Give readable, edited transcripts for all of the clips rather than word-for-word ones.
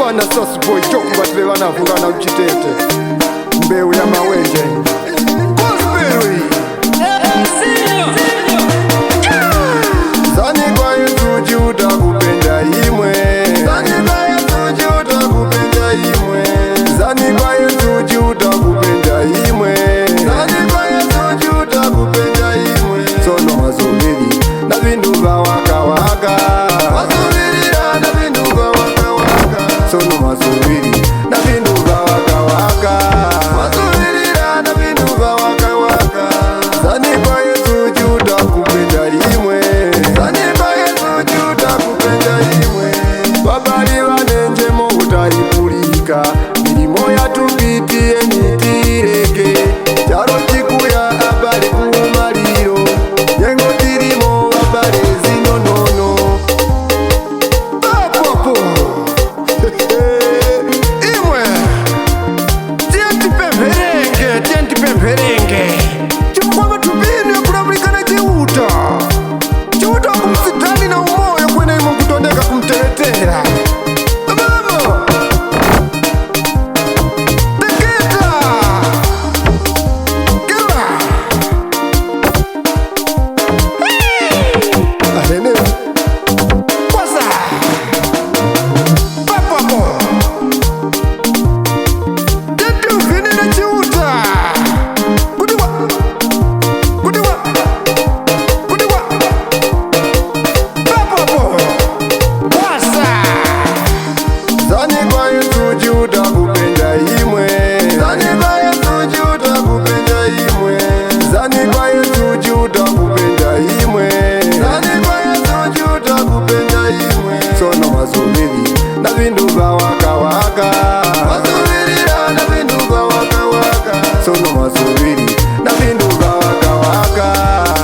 Bana Sauce Boy choku batwe banavugana uchitete mbeu ya mawenje Gospel Zani kwa yetu juda kupenda imwe Zani kwa yetu juda kupenda imwe Zani kwa yetu juda kupenda imwe Zani kwa yetu juda kupenda imwe Sono mazulili na vindu va waka waka Mazulili na vindu va waka waka Sono mazulili na vindu va waka waka Mazulili na vindu va waka waka Zani kwa yetu juda kupenda imwe Zani kwa yetu juda kupenda imwe Babali wanenje mo utaripulika Milimo ya tupitie nitireke Charo chikuya abali kumaliro Yengo tirimo abali zino nono Papo Imwe Tienti pemperenge Chimkwama tupini ya kulabulikana chiuta Chiuta kumsitani na umoyo kwene imo kutondeka kumteletera Mama Teketa Kila Ahene Kwasa Papo Tienti ufini na chiuta Kudiwa Kudiwa Kudiwa Papo Kwasa Zani kwa yetu juda kupenda imwe Zani kwa yetu juda kupenda imwe Zani kwa yetu juda kupenda imwe Zani kwa yetu juda kupenda imwe Sono mazulili na vindu va waka waka Mazulili na vindu va waka waka Sono mazulili na vindu va waka waka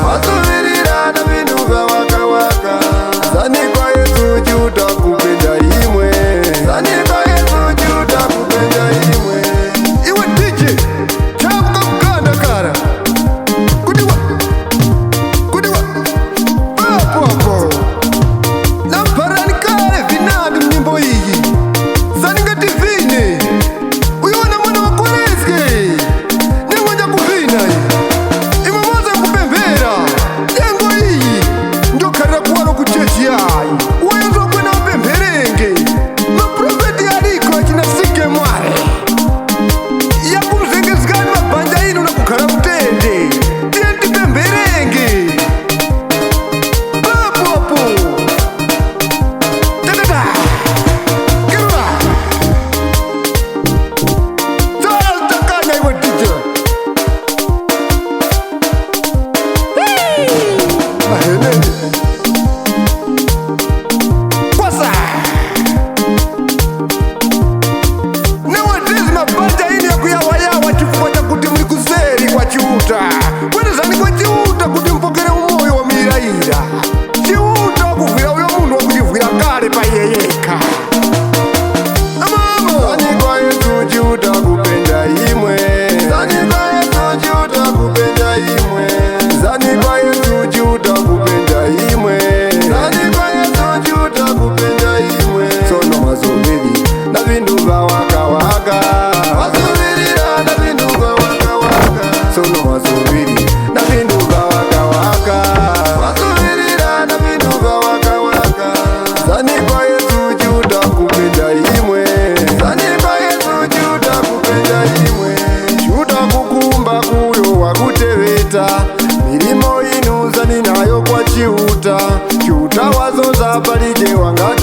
Mazulili na vindu va waka waka Zani kwa yetu juda kupenda imwe Zani kwa yetu juda kupenda imwe Iwe DJ Chabuka mkanda kara Kudiwa Kudiwa Papo Namparani kare vinadu mnyimbo hii Zaninga divine Uyona mwana wakoreske Nengoja kuvina Imamoza kupembera Yengo hii Ndio karira kuwano kuchechi hai Uwayozo kwena wapemberenge Maprofeti aliko akina sike mware Ya kumzengezgani mabanja inu na kukara mtende Tienti pemberenge Papo Tadada Kirula Zara utakanya iwe DJ Ahene Kwasa Nawatezi mabanja ini ya kuyawayawa chifuata kuti mlikuseri kwa chiuta Kwenezani kwa chiuta kuti mpokere umoyo wa miraira Chiuta wakuvira uyo mundu wakujivira kale pa yeyeka Mama Zani kwa yetu juda kupenda imwe Zani kwa yetu juda kupenda imwe Zani kwa yetu juda kupenda imwe Zani kwa yetu juda kupenda imwe Sono mazulili na vindu va waka waka Mazulili na vindu va waka waka Sono mazulili na vindu va waka waka Mazulili na vindu va waka waka Zani kwa yetu juda kupenda imwe Zani kwa yetu juda kupenda imwe Juda kukumba kuyo wakuteveta Milimo inu zani nayo kwa chiuta Chiuta wazo za palije wangati